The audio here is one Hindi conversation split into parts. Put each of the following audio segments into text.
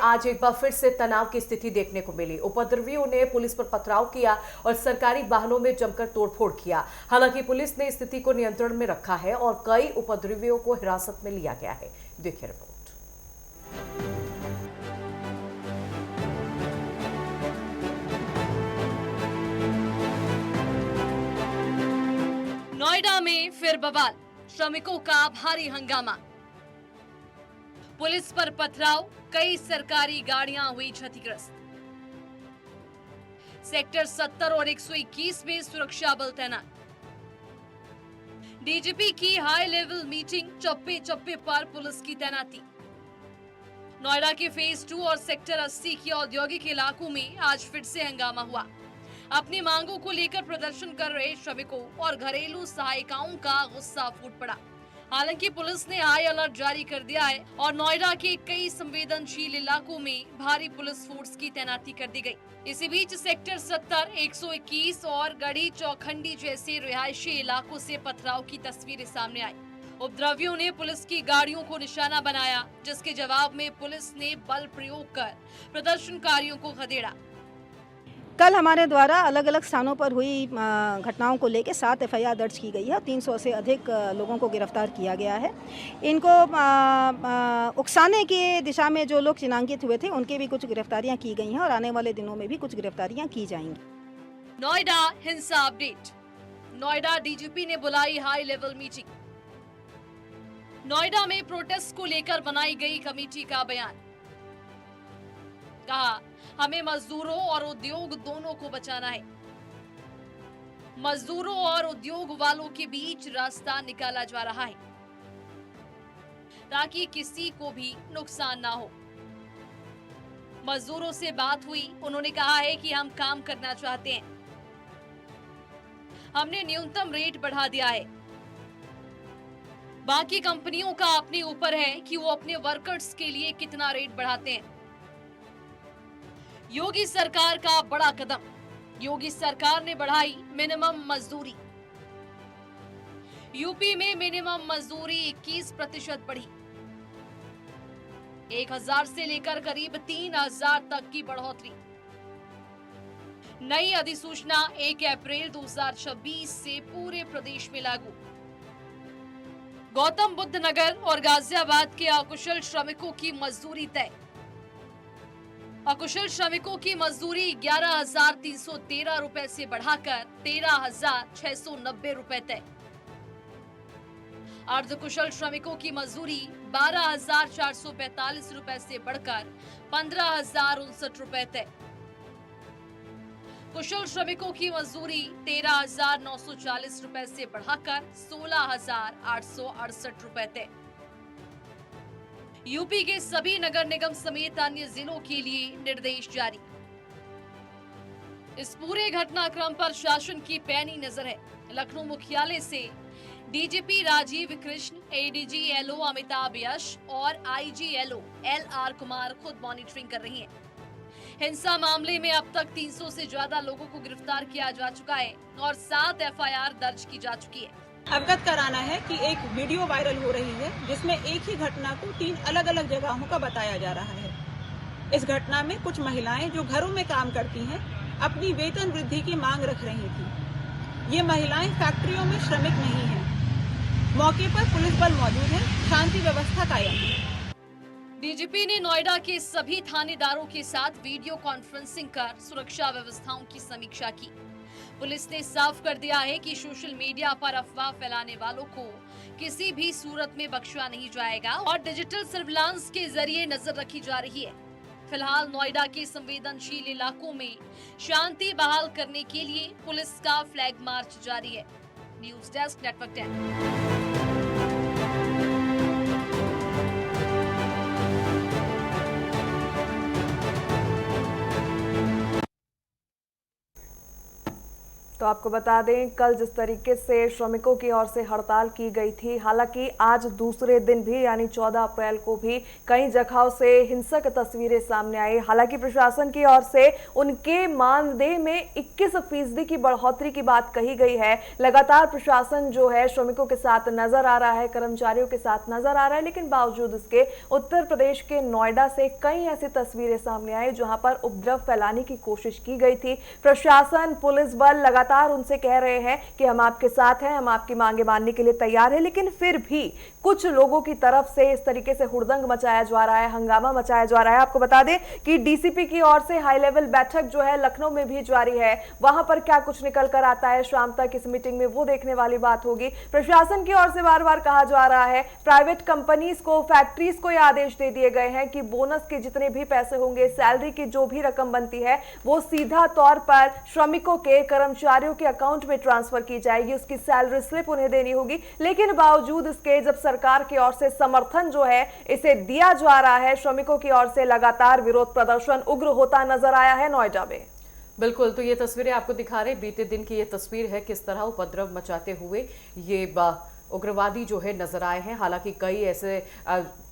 आज एक बार फिर से तनाव की स्थिति देखने को मिली। उपद्रवियों ने पुलिस पर पथराव किया और सरकारी वाहनों में जमकर तोड़फोड़ किया। हालांकि पुलिस ने स्थिति को नियंत्रण में रखा है और कई उपद्रवियों को हिरासत में लिया गया है। देखिए रिपोर्ट। नोएडा में फिर बवाल, श्रमिकों का भारी हंगामा। पुलिस पर पथराव, कई सरकारी गाड़ियां हुई क्षतिग्रस्त। सेक्टर 70 और 121 में सुरक्षा बल तैनात। डीजीपी की हाई लेवल मीटिंग, चप्पे चप्पे पर पुलिस की तैनाती। नोएडा के फेज 2 और सेक्टर 80 के औद्योगिक इलाकों में आज फिर से हंगामा हुआ। अपनी मांगों को लेकर प्रदर्शन कर रहे श्रमिकों और घरेलू सहायिकाओं का गुस्सा फूट पड़ा। हालांकि पुलिस ने हाई अलर्ट जारी कर दिया है और नोएडा के कई संवेदनशील इलाकों में भारी पुलिस फोर्स की तैनाती कर दी गई। इसी बीच सेक्टर 70, 121 और गढ़ी चौखंडी जैसे रिहायशी इलाकों से पथराव की तस्वीरें सामने आई। उपद्रवियों ने पुलिस की गाड़ियों को निशाना बनाया, जिसके जवाब में पुलिस ने बल प्रयोग कर प्रदर्शनकारियों को खदेड़ा। कल हमारे द्वारा अलग अलग स्थानों पर हुई घटनाओं को लेकर 7 एफआईआर दर्ज की गई है। 300 से अधिक लोगों को गिरफ्तार किया गया है। इनको उकसाने की दिशा में जो लोग चिन्हांकित हुए थे उनके भी कुछ गिरफ्तारियां की गई हैं और आने वाले दिनों में भी कुछ गिरफ्तारियां की जाएंगी। नोएडा हिंसा अपडेट। नोएडा डीजीपी ने बुलाई हाई लेवल मीटिंग। नोएडा में प्रोटेस्ट को लेकर बनाई गई कमेटी का बयान। कहा, हमें मजदूरों और उद्योग दोनों को बचाना है। मजदूरों और उद्योग वालों के बीच रास्ता निकाला जा रहा है ताकि किसी को भी नुकसान ना हो। मजदूरों से बात हुई, उन्होंने कहा है कि हम काम करना चाहते हैं। हमने न्यूनतम रेट बढ़ा दिया है। बाकी कंपनियों का अपने ऊपर है कि वो अपने वर्कर्स के लिए कितना रेट बढ़ाते हैं। योगी सरकार का बड़ा कदम, योगी सरकार ने बढ़ाई मिनिमम मजदूरी। यूपी में मिनिमम मजदूरी 21% बढ़ी। 1000 से लेकर करीब 3000 तक की बढ़ोतरी। नई अधिसूचना 1 अप्रैल 2026 से पूरे प्रदेश में लागू। गौतम बुद्ध नगर और गाजियाबाद के अकुशल श्रमिकों की मजदूरी तय। अकुशल श्रमिकों की मजदूरी 11,313 रुपए से बढ़ाकर 13,690 रुपए तय। अर्धकुशल श्रमिकों की मजदूरी 12,445 रुपए से बढ़कर 15,059 रुपए तय। कुशल श्रमिकों की मजदूरी 13,940 रुपए से बढ़ाकर 16,868 रुपए तय। यूपी के सभी नगर निगम समेत अन्य जिलों के लिए निर्देश जारी। इस पूरे घटनाक्रम पर शासन की पैनी नजर है। लखनऊ मुख्यालय से DGP Rajeev Krishna, ADG LO Amitabh Yash और आईजी एलओ LR कुमार खुद मॉनिटरिंग कर रही हैं। हिंसा मामले में अब तक 300 से ज्यादा लोगों को गिरफ्तार किया जा चुका है और 7 एफआईआर दर्ज की जा चुकी है। अवगत कराना है कि एक वीडियो वायरल हो रही है जिसमें एक ही घटना को 3 अलग अलग जगहों का बताया जा रहा है। इस घटना में कुछ महिलाएं जो घरों में काम करती हैं अपनी वेतन वृद्धि की मांग रख रही थी। ये महिलाएं फैक्ट्रियों में श्रमिक नहीं हैं। मौके पर पुलिस बल मौजूद है, शांति व्यवस्था कायम है। डीजीपी ने नोएडा के सभी थानेदारों के साथ वीडियो कॉन्फ्रेंसिंग कर सुरक्षा व्यवस्थाओं की समीक्षा की। पुलिस ने साफ कर दिया है कि सोशल मीडिया पर अफवाह फैलाने वालों को किसी भी सूरत में बख्शा नहीं जाएगा और डिजिटल सर्विलांस के जरिए नजर रखी जा रही है। फिलहाल नोएडा के संवेदनशील इलाकों में शांति बहाल करने के लिए पुलिस का फ्लैग मार्च जारी है। News desk, network 10। तो आपको बता दें, कल जिस तरीके से श्रमिकों की ओर से हड़ताल की गई थी, हालांकि आज दूसरे दिन भी यानी 14 अप्रैल को भी कई जगहों से हिंसक तस्वीरें सामने आई। हालांकि प्रशासन की ओर से उनके मानदेय में 21% की बढ़ोतरी की बात कही गई है। लगातार प्रशासन जो है श्रमिकों के साथ नजर आ रहा है, कर्मचारियों के साथ नजर आ रहा है, लेकिन बावजूद इसके उत्तर प्रदेश के नोएडा से कई ऐसी तस्वीरें सामने आई जहां पर उपद्रव फैलाने की कोशिश की गई थी। प्रशासन, पुलिस बल लगातार उनसे कह रहे हैं कि हम आपके साथ हैं, हम आपकी मांगे मानने के लिए तैयार हैं, लेकिन फिर भी कुछ लोगों की तरफ से इस तरीके से हुड़दंग मचाया जा रहा है, हंगामा मचाया जा रहा है। आपको बता दें कि डीसीपी की ओर से हाई लेवल बैठक जो है लखनऊ में भी जारी है। वहां पर क्या कुछ निकल कर आता है शाम तक इस मीटिंग में, वो देखने वाली बात होगी। प्रशासन की ओर से बार बार कहा जा रहा है, प्राइवेट कंपनीज को, फैक्ट्रीज को यह आदेश दे दिए गए हैं कि बोनस के जितने भी पैसे होंगे, सैलरी की जो भी रकम बनती है, वो सीधा तौर पर श्रमिकों के, कर्मचारियों के अकाउंट में ट्रांसफर की जाएगी, उसकी सैलरी स्लिप उन्हें देनी होगी। लेकिन बावजूद इसके जब सरकार की ओर से समर्थन जो है इसे दिया जा रहा है, श्रमिकों की ओर से लगातार विरोध प्रदर्शन उग्र होता नजर आया है नोएडा में। बिल्कुल, तो ये तस्वीरें आपको दिखा रहे, बीते दिन की ये तस्वीर है, किस तरह उपद्रव मचाते हुए ये उग्रवादी जो है नजर आए हैं। हालांकि कई ऐसे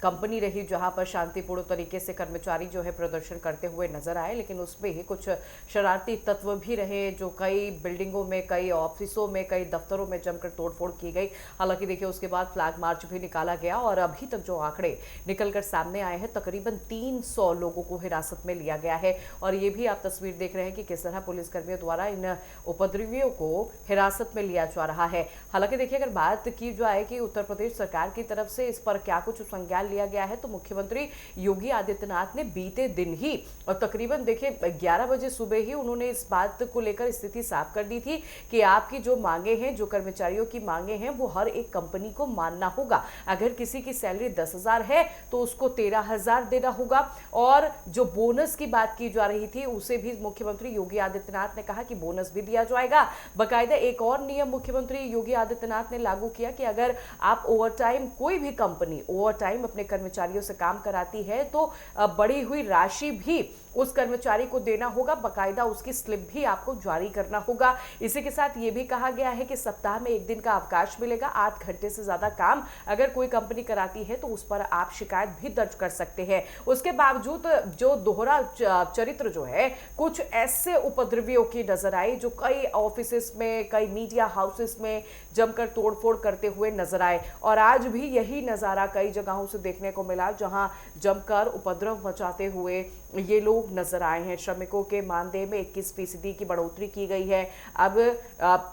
कंपनी रही जहां पर शांतिपूर्ण तरीके से कर्मचारी जो है प्रदर्शन करते हुए नजर आए, लेकिन उसमें ही कुछ शरारती तत्व भी रहे जो कई बिल्डिंगों में, कई ऑफिसों में, कई दफ्तरों में जमकर तोड़फोड़ की गई। हालांकि देखिए उसके बाद फ्लैग मार्च भी निकाला गया और अभी तक जो आंकड़े निकलकर सामने आए हैं, तकरीबन 300 लोगों को हिरासत में लिया गया है। और ये भी आप तस्वीर देख रहे हैं कि किस तरह पुलिसकर्मियों द्वारा इन उपद्रवियों को हिरासत में लिया जा रहा है। हालांकि देखिए अगर बात की जाए कि उत्तर प्रदेश सरकार की तरफ से इस पर क्या कुछ संज्ञान लिया गया है, तो मुख्यमंत्री योगी आदित्यनाथ ने बीते दिन ही और तकरीबन देखिए 11 बजे सुबह ही उन्होंने इस बात को लेकर स्थिति साफ कर दी थी कि आपकी जो मांगे हैं, जो कर्मचारियों की मांगे हैं, वो हर एक कंपनी को मानना होगा। अगर किसी की सैलरी 10,000 है तो उसको 13,000 देना होगा। और जो बोनस की बात की जा रही थी उसे भी मुख्यमंत्री योगी आदित्यनाथ ने कहा कि बोनस भी दिया जाएगा। बकायदा एक और नियम मुख्यमंत्री योगी आदित्यनाथ ने लागू किया कि अगर आप ओवरटाइम, कोई भी कंपनी ओवरटाइम अपने कर्मचारियों से काम कराती है तो बढ़ी हुई राशि भी उस कर्मचारी को देना होगा, बकायदा उसकी स्लिप भी आपको जारी करना होगा। इसी के साथ ये भी कहा गया है कि सप्ताह में 1 दिन का अवकाश मिलेगा। 8 घंटे से ज्यादा काम अगर कोई कंपनी कराती है तो उस पर आप शिकायत भी दर्ज कर सकते हैं। उसके बावजूद जो दोहरा चरित्र जो है कुछ ऐसे उपद्रवियों की नजर आई जो कई ऑफिसेस में, कई मीडिया हाउसेस में जमकर तोड़फोड़ करते हुए नजर आए। और आज भी यही नजारा कई जगहों से देखने को मिला जहां जमकर उपद्रव मचाते हुए ये लोग नजर आए हैं। श्रमिकों के मानदेय में 21% की बढ़ोतरी की गई है। अब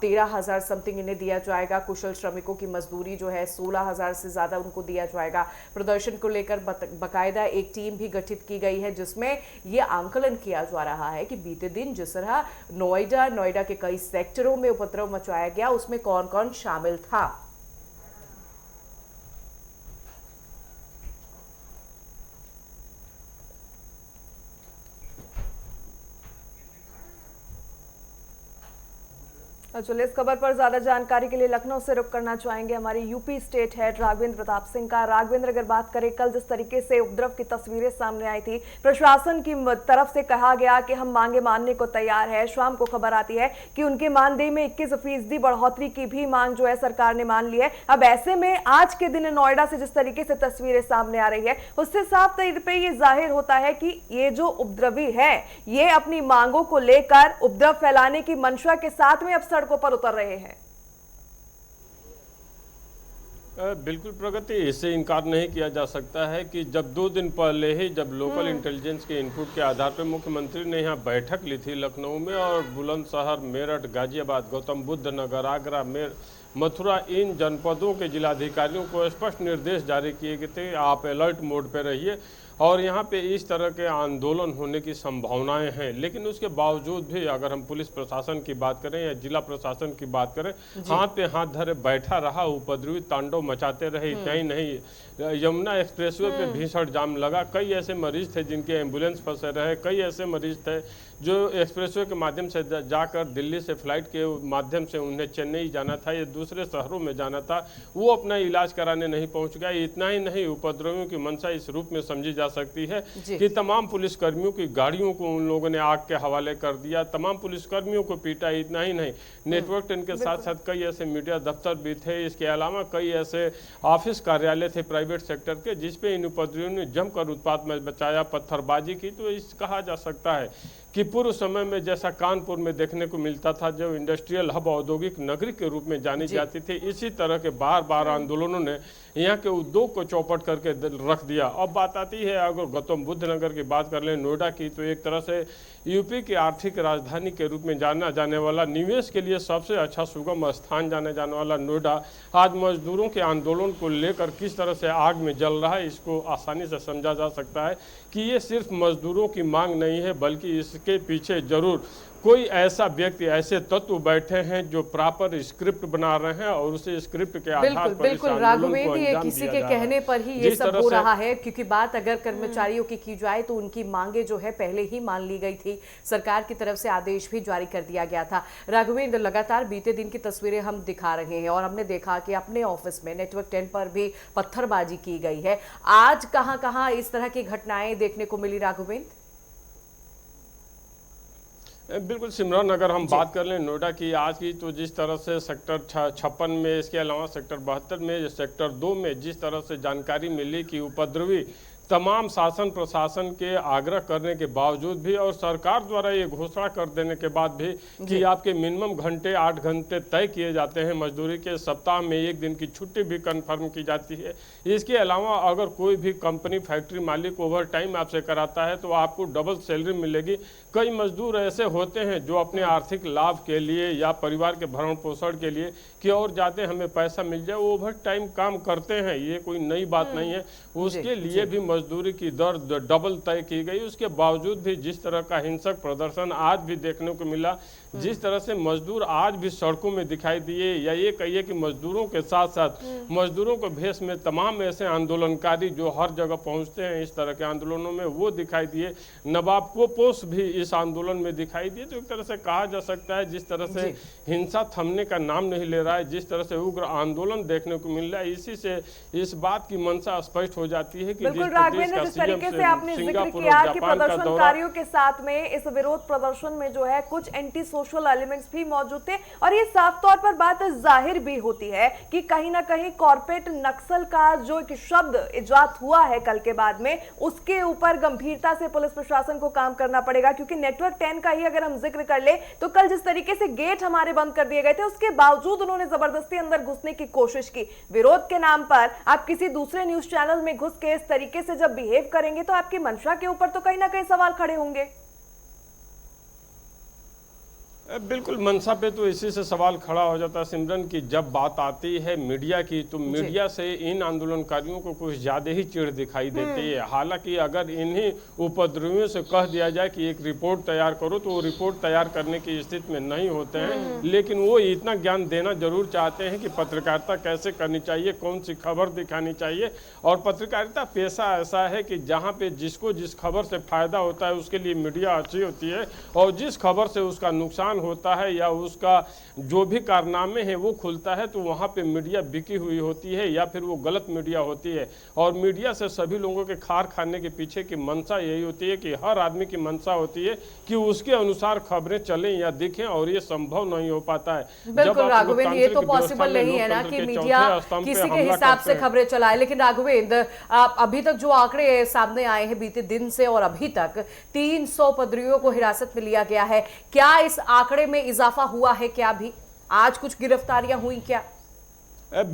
13,000 समथिंग इन्हें दिया जाएगा। कुशल श्रमिकों की मजदूरी जो है 16,000 से ज्यादा उनको दिया जाएगा। प्रदर्शन को लेकर बकायदा एक टीम भी गठित की गई है जिसमें यह आंकलन किया जा रहा है कि बीते दिन जिस तरह नोएडा के कई सेक्टरों में उपद्रव मचाया गया उसमें कौन कौन शामिल था। चलिए, इस खबर पर ज्यादा जानकारी के लिए लखनऊ से रुख करना चाहेंगे हमारे UP state head Raghavendra Pratap Singh का। राघवेंद्र, अगर बात करें कल जिस तरीके से उपद्रव की तस्वीरें सामने आई थी, प्रशासन की तरफ से कहा गया कि हम मांगे मानने को तैयार है। शाम को खबर आती है कि उनके मानदेय में 21% बढ़ोतरी की भी मांग जो है सरकार ने मान ली है। अब ऐसे में आज के दिन नोएडा से जिस तरीके से तस्वीरें सामने आ रही है उससे साफ तौर पर यह जाहिर होता है कि ये जो उपद्रवी है ये अपनी मांगों को लेकर उपद्रव फैलाने की मंशा के साथ में अब सड़कों पर उतर रहे हैं। बिल्कुल प्रगति, इससे इनकार नहीं किया जा सकता है कि जब 2 दिन पहले ही जब लोकल इंटेलिजेंस के इनपुट के आधार पर मुख्यमंत्री ने यहाँ बैठक ली थी लखनऊ में, और बुलंदशहर, मेरठ, गाजियाबाद, गौतम बुद्ध नगर, आगरा, मथुरा, इन जनपदों के जिलाधिकारियों को स्पष्ट निर्देश जारी किए गए थे, आप अलर्ट मोड पर रहिए और यहाँ पे इस तरह के आंदोलन होने की संभावनाएं हैं। लेकिन उसके बावजूद भी अगर हम पुलिस प्रशासन की बात करें या जिला प्रशासन की बात करें, हाथ पे हाथ धरे बैठा रहा, उपद्रवी तांडव मचाते रहे। इतना ही नहीं, यमुना एक्सप्रेसवे पे भीषण जाम लगा। कई ऐसे मरीज थे जिनके एम्बुलेंस फंसे रहे, कई ऐसे मरीज थे जो एक्सप्रेसवे के माध्यम से जाकर दिल्ली से फ्लाइट के माध्यम से उन्हें चेन्नई जाना था या दूसरे शहरों में जाना था, वो अपना इलाज कराने नहीं पहुँच गया। इतना ही नहीं, उपद्रवियों की मंशा इस रूप में समझी जा सकती है जी। कि तमाम पुलिसकर्मियों की गाड़ियों को उन लोगों ने आग के हवाले कर दिया, तमाम पुलिसकर्मियों को पीटा। इतना ही नहीं, नेटवर्क 10 के साथ साथ कई ऐसे मीडिया दफ्तर भी थे, इसके अलावा कई ऐसे ऑफिस कार्यालय थे प्राइवेट सेक्टर के, जिसपे इन उपद्रवियों ने जमकर उत्पात में बचाया, पत्थरबाजी की। तो इस कहा जा सकता है कि पूर्व समय में जैसा कानपुर में देखने को मिलता था, जो इंडस्ट्रियल हब औद्योगिक नगरी के रूप में जानी जाती थी, इसी तरह के बार बार आंदोलनों ने यहाँ के उद्योग को चौपट करके रख दिया। अब बात आती है, अगर गौतम बुद्ध नगर की बात कर लें, नोएडा की, तो एक तरह से यूपी की आर्थिक राजधानी के रूप में जाना जाने वाला, निवेश के लिए सबसे अच्छा सुगम स्थान जाने जाने वाला नोएडा आज मजदूरों के आंदोलन को लेकर किस तरह से आग में जल रहा है, इसको आसानी से समझा जा सकता है कि ये सिर्फ मजदूरों की मांग नहीं है, बल्कि इसके पीछे जरूर कोई ऐसा व्यक्ति, ऐसे तत्व बैठे हैं जो प्रॉपर स्क्रिप्ट बना रहे हैं और उसे स्क्रिप्ट के आधार बिल्कुल पर बिल्कुल राघवेंद्र, ये किसी के कहने पर ही ये सब हो रहा है, क्योंकि बात अगर कर्मचारियों की जाए तो उनकी मांगे जो है पहले ही मान ली गई थी, सरकार की तरफ से आदेश भी जारी कर दिया गया था। राघवेंद्र, लगातार बीते दिन की तस्वीरें हम दिखा रहे हैं और हमने देखा कि अपने ऑफिस में नेटवर्क 10 पर भी पत्थरबाजी की गई है। आज कहां कहां इस तरह की घटनाएं देखने को मिली राघवेंद्र? बिल्कुल सिमरन, अगर हम बात कर लें नोएडा की आज की, तो जिस तरह से सेक्टर 56 में, इसके अलावा सेक्टर 72 में, सेक्टर 2 में जिस तरह से जानकारी मिली कि उपद्रवी तमाम शासन प्रशासन के आग्रह करने के बावजूद भी और सरकार द्वारा ये घोषणा कर देने के बाद भी कि आपके मिनिमम घंटे 8 घंटे तय किए जाते हैं मजदूरी के, सप्ताह में 1 दिन की छुट्टी भी कन्फर्म की जाती है। इसके अलावा अगर कोई भी कंपनी, फैक्ट्री मालिक ओवर टाइम आपसे कराता है तो आपको डबल सैलरी मिलेगी। कई मजदूर ऐसे होते हैं जो अपने आर्थिक लाभ के लिए या परिवार के भरण पोषण के लिए कि और ज़्यादा हमें पैसा मिल जाए, वो ओवर टाइम काम करते हैं, ये कोई नई बात नहीं है। उसके लिए भी मजदूरी की दर डबल तय की गई। उसके बावजूद भी जिस तरह का हिंसक प्रदर्शन आज भी देखने को मिला, जिस तरह से मजदूर आज भी सड़कों में दिखाई दिए, या ये कहिए कि मजदूरों के साथ साथ मजदूरों के भेष में तमाम ऐसे आंदोलनकारी जो हर जगह पहुंचते हैं इस तरह के आंदोलनों में, वो दिखाई दिए। नवाब पोपोस भी इस आंदोलन में दिखाई दिए। तो एक तरह से कहा जा सकता है जिस तरह से हिंसा थमने का नाम नहीं ले रहा है, जिस तरह से उग्र आंदोलन देखने को मिल रहा है, इसी से इस बात की मंशा स्पष्ट हो जाती है कि बिल्कुल राघवेंद्र, जिस तरीके से आपने जिक्र किया कि प्रदर्शनकारियों के साथ में इस विरोध प्रदर्शन में जो है कुछ एंटी सोशल एलिमेंट्स भी मौजूद थे, और ये साफ तौर पर बात जाहिर भी होती है कि कहीं ना कहीं कॉर्पोरेट नक्सल का जो एक शब्द इजाद हुआ है कल के बाद में, उसके ऊपर गंभीरता से पुलिस प्रशासन को काम करना पड़ेगा। क्योंकि नेटवर्क 10 का ही अगर हम जिक्र कर ले तो कल जिस तरीके से गेट हमारे बंद कर दिए गए थे, उसके बावजूद उन्होंने जबरदस्ती अंदर घुसने की कोशिश की। विरोध के नाम पर आप किसी दूसरे न्यूज चैनल में घुस के इस तरीके से जब बिहेव करेंगे तो आपकी मंशा के ऊपर तो कहीं ना कहीं सवाल खड़े होंगे। बिल्कुल, मनसा पे तो इसी से सवाल खड़ा हो जाता है सिमरन की जब बात आती है मीडिया की, तो मीडिया से इन आंदोलनकारियों को कुछ ज़्यादा ही चिढ़ दिखाई देती है। हालांकि अगर इन्हीं उपद्रवियों से कह दिया जाए कि एक रिपोर्ट तैयार करो तो वो रिपोर्ट तैयार करने की स्थिति में नहीं होते हैं, लेकिन वो इतना ज्ञान देना जरूर चाहते हैं कि पत्रकारिता कैसे करनी चाहिए, कौन सी खबर दिखानी चाहिए। और पत्रकारिता पेशा ऐसा है कि जहाँ पे जिसको जिस खबर से फायदा होता है उसके लिए मीडिया अच्छी होती है, और जिस खबर से उसका नुकसान होता है या उसका जो भी कारनामे हैं वो खुलता है, तो वहाँ पे मीडिया बिकी हुई होती है या फिर वो गलत मीडिया होती है। और मीडिया से सभी लोगों के खार खाने के पीछे की मंशा यही होती है कि हर आदमी की मंशा होती है कि उसके अनुसार खबरें चलें या दिखें, और ये संभव नहीं हो पाता है। बिल्कुल राघवेंद्र, ये तो पॉसिबल नहीं है ना कि मीडिया किसी के हिसाब से खबरें चलाए। लेकिन राघवेंद्र, अभी तक जो आंकड़े सामने आए हैं बीते दिन से और अभी तक 300 उपद्रवियों को हिरासत में लिया गया है, क्या इस आंकड़े में इजाफा हुआ है? क्या भी आज कुछ गिरफ्तारियां हुई क्या?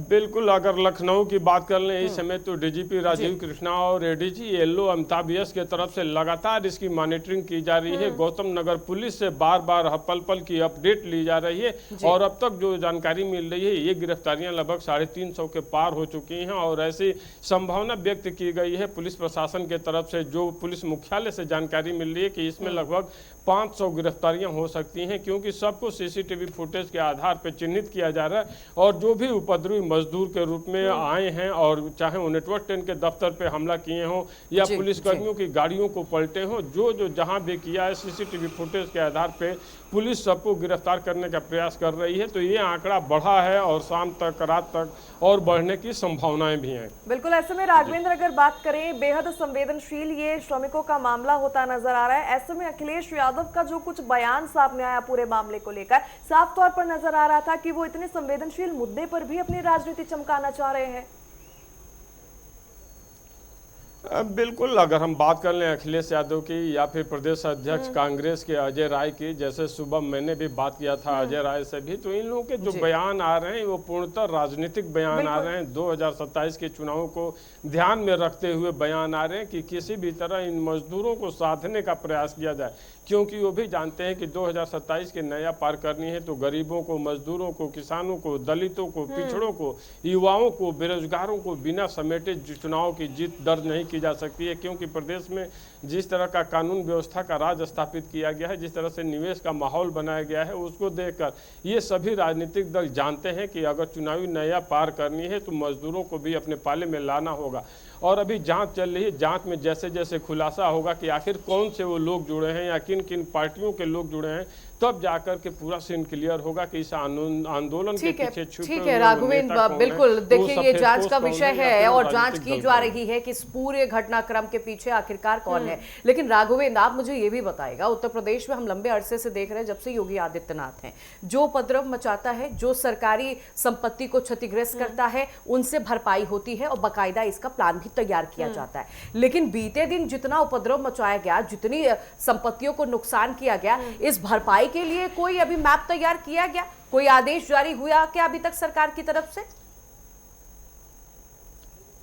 बिल्कुल, अगर लखनऊ की बात कर लें इस समय तो डीजीपी राजीव कृष्णा और एडीजी येलो अमिताभ यस के तरफ से लगातार इसकी मॉनिटरिंग की जा रही है। गौतम नगर पुलिस से बार बार पल पल की अपडेट ली जा रही है, और अब तक जो जानकारी मिल रही है ये गिरफ्तारियां लगभग 350 के पार हो चुकी हैं। और ऐसी संभावना व्यक्त की गई है पुलिस प्रशासन के तरफ से, जो पुलिस मुख्यालय से जानकारी मिल रही है कि इसमें लगभग 500 गिरफ्तारियां हो सकती हैं, क्योंकि सबको सीसीटीवी फुटेज के आधार पर चिन्हित किया जा रहा है। और जो भी उपद्रवी उपद्रवी मजदूर के रूप में आए हैं और चाहे वो नेटवर्क 10 के दफ्तर पे हमला किए हों या जी, पुलिसकर्मियों की गाड़ियों को पलटे हों, जो जहां भी किया है सीसीटीवी फुटेज के आधार पे पुलिस सबको गिरफ्तार करने का प्रयास कर रही है। तो ये आंकड़ा बढ़ा है और शाम तक, रात तक और बढ़ने की संभावनाएं भी हैं। बिल्कुल, ऐसे में राघवेंद्र अगर बात करें, बेहद संवेदनशील ये श्रमिकों का मामला होता नजर आ रहा है। ऐसे में अखिलेश यादव का जो कुछ बयान सामने आया पूरे मामले को लेकर, साफ तौर पर नजर आ रहा था कि वो इतने संवेदनशील मुद्दे पर भी अपनी राजनीति चमकाना चाह रहे हैं। बिल्कुल, अगर हम बात कर लें अखिलेश यादव की या फिर प्रदेश अध्यक्ष कांग्रेस के अजय राय की, जैसे सुबह मैंने भी बात किया था अजय राय से भी, तो इन लोगों के जो बयान आ रहे हैं वो पूर्णतः राजनीतिक बयान आ रहे हैं। 2027 के चुनावों को ध्यान में रखते हुए बयान आ रहे हैं कि किसी भी तरह इन मजदूरों को साधने का प्रयास किया जाए, क्योंकि वो भी जानते हैं कि 2027 के नया पार करनी है तो गरीबों को, मजदूरों को, किसानों को, दलितों को, पिछड़ों को, युवाओं को, बेरोजगारों को बिना समेटे चुनाव की जीत दर्ज नहीं की जा सकती है। क्योंकि प्रदेश में जिस तरह का कानून व्यवस्था का राज स्थापित किया गया है, जिस तरह से निवेश का माहौल बनाया गया है, उसको देखकर ये सभी राजनीतिक दल जानते हैं कि अगर चुनावी नया पार करनी है तो मजदूरों को भी अपने पाले में लाना होगा। और अभी जांच चल रही है, जांच में जैसे जैसे खुलासा होगा कि आखिर कौन से वो लोग जुड़े हैं या किन किन पार्टियों के लोग जुड़े हैं, तब जाकर के पूरा सीन क्लियर होगा कि इस आंदोलन के पीछे छुपे ठीक हुए है नेता राघवेंद्र, कौन हैं, बिल्कुल वो देखिए ये सफेद जांच पोस्ट का कौन विषय या है फिर वो और जांच राजनीतिक की दल जा कौन है। रही है कि इस पूरे घटनाक्रम के पीछे आखिरकार कौन है। लेकिन राघवेंद्र, आप मुझे ये भी बताएगा, उत्तर प्रदेश में हम लंबे अरसे से देख रहे हैं, जब से योगी आदित्यनाथ हैं, जो उपद्रव मचाता है, जो सरकारी संपत्ति को क्षतिग्रस्त करता है, उनसे भरपाई होती है और बाकायदा इसका प्लान भी तैयार किया जाता है। लेकिन बीते दिन जितना उपद्रव मचाया गया, जितनी संपत्तियों को नुकसान किया गया, इस भरपाई के लिए कोई अभी मैप तैयार किया गया, कोई आदेश जारी हुआ क्या अभी तक सरकार की तरफ से?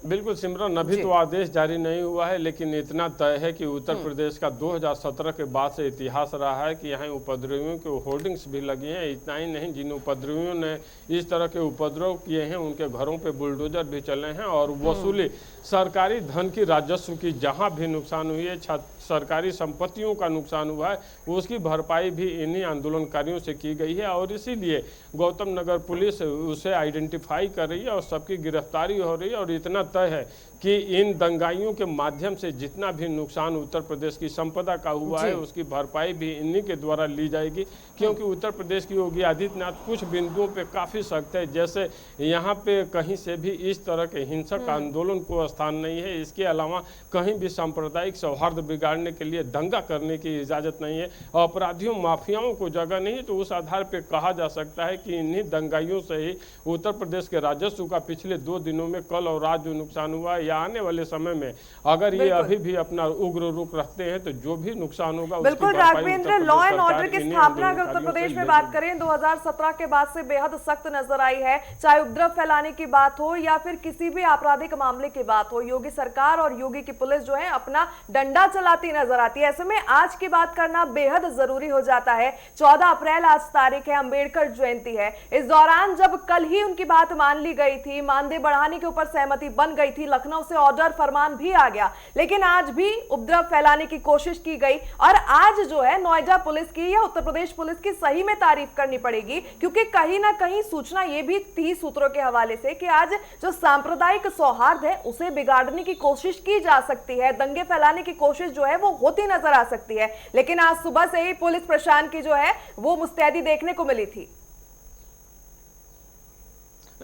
बिल्कुल सिमरन, अभी तो आदेश जारी नहीं हुआ है, लेकिन इतना तय है कि उत्तर प्रदेश का 2017 के बाद से इतिहास रहा है कि यहाँ उपद्रवियों के होर्डिंग्स भी लगी हैं। इतना ही नहीं, जिन उपद्रवियों ने इस तरह के उपद्रव किए हैं उनके घरों पे बुलडोजर भी चले हैं और वसूली सरकारी धन की, राजस्व की जहाँ भी नुकसान हुई है, सरकारी संपत्तियों का नुकसान हुआ है, उसकी भरपाई भी इन्हीं आंदोलनकारियों से की गई है। और इसीलिए गौतम नगर पुलिस उसे आइडेंटिफाई कर रही है और सबकी गिरफ्तारी हो रही है। और इतना तय है कि इन दंगाइयों के माध्यम से जितना भी नुकसान उत्तर प्रदेश की संपदा का हुआ है, उसकी भरपाई भी इन्हीं के द्वारा ली जाएगी। क्योंकि उत्तर प्रदेश की योगी आदित्यनाथ कुछ बिंदुओं पे काफ़ी सख्त है, जैसे यहाँ पे कहीं से भी इस तरह के हिंसक आंदोलन को स्थान नहीं है। इसके अलावा कहीं भी सांप्रदायिक सौहार्द बिगाड़ने के लिए दंगा करने की इजाज़त नहीं है, अपराधियों, माफियाओं को जगह नहीं है। तो उस आधार पर कहा जा सकता है कि इन्हीं दंगाइयों से ही उत्तर प्रदेश के राजस्व का पिछले 2 दिनों में, कल और आज जो नुकसान हुआ है, या आने वाले समय में अगर ये अभी भी अपना उग्र रुख रखते हैं तो जो भी नुकसान होगा, बिल्कुल राघवेंद्र, लॉ एंड ऑर्डर की स्थापना अगर उत्तर प्रदेश में बात करें 2017 के बाद से बेहद सख्त नजर आई है। चाहे उपद्रव फैलाने की बात हो या फिर किसी भी आपराधिक मामले की बात हो, योगी सरकार और योगी की पुलिस जो है अपना डंडा चलाती नजर आती है। ऐसे में आज की बात करना बेहद जरूरी हो जाता है। 14 अप्रैल आज तारीख है, अंबेडकर जयंती है। इस दौरान जब कल ही उनकी बात मान ली गई थी, मानदेय बढ़ाने के ऊपर सहमति बन गई थी, लखनऊ से ऑर्डर फरमान भी आ गया, लेकिन आज भी उपद्रव फैलाने की कोशिश की गई। और आज जो है नोएडा पुलिस की या उत्तर प्रदेश पुलिस की सही में तारीफ करनी पड़ेगी, क्योंकि कहीं ना कहीं सूचना ये भी थी सूत्रों के हवाले से कि आज जो सांप्रदायिक सौहार्द है उसे बिगाड़ने की कोशिश की जा सकती है, दंगे फैलाने की कोशिश जो है वो होती नजर आ सकती है। लेकिन आज सुबह से ही पुलिस प्रशासन की जो है वो मुस्तैदी देखने को मिली थी।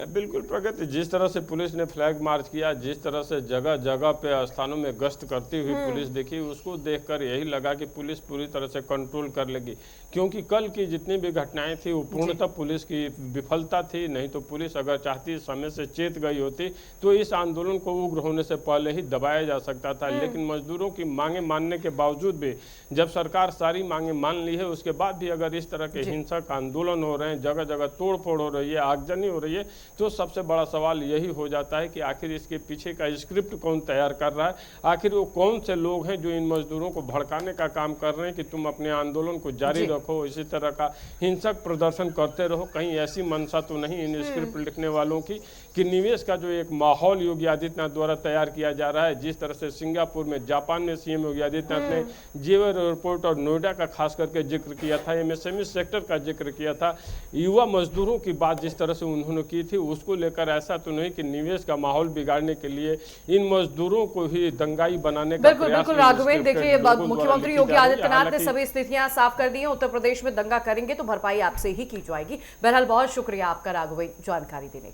बिल्कुल प्रगति, जिस तरह से पुलिस ने फ्लैग मार्च किया, जिस तरह से जगह जगह पे स्थानों में गश्त करती हुई पुलिस देखी, उसको देखकर यही लगा कि पुलिस पूरी तरह से कंट्रोल कर लेगी। क्योंकि कल की जितनी भी घटनाएं थी वो पूर्णतः पुलिस की विफलता थी। नहीं तो पुलिस अगर चाहती, समय से चेत गई होती तो इस आंदोलन को उग्र होने से पहले ही दबाया जा सकता था। लेकिन मजदूरों की मांगे मानने के बावजूद भी, जब सरकार सारी मांगे मान ली है, उसके बाद भी अगर इस तरह के हिंसक आंदोलन हो रहे हैं, जगह जगह तोड़ फोड़ हो रही है, आगजनी हो रही है, तो सबसे बड़ा सवाल यही हो जाता है कि आखिर इसके पीछे का स्क्रिप्ट कौन तैयार कर रहा है। आखिर वो कौन से लोग हैं जो इन मजदूरों को भड़काने का काम कर रहे हैं कि तुम अपने आंदोलन को जारी रखो, इसी तरह का हिंसक प्रदर्शन करते रहो। कहीं ऐसी मंशा तो नहीं इन स्क्रिप्ट लिखने वालों की कि निवेश का जो एक माहौल योगी आदित्यनाथ द्वारा तैयार किया जा रहा है, जिस तरह से सिंगापुर में, जापान में सीएम योगी आदित्यनाथ ने जेवर एयरपोर्ट और नोएडा का खास करके जिक्र किया था, एमएसएमई सेक्टर का जिक्र किया था, युवा मजदूरों की बात जिस तरह से उन्होंने की थी उसको लेकर ऐसा तो नहीं कि निवेश का माहौल बिगाड़ने के लिए इन मजदूरों को ही दंगाई बनाने का बिल्कुल बिल्कुल राघवेंद्र, देखिए मुख्यमंत्री योगी आदित्यनाथ ने सभी स्थितियां साफ कर दी हैं। उत्तर प्रदेश में दंगा करेंगे तो भरपाई आपसे ही की जाएगी। बहरहाल बहुत शुक्रिया आपका राघवेंद्र जानकारी देने के लिए।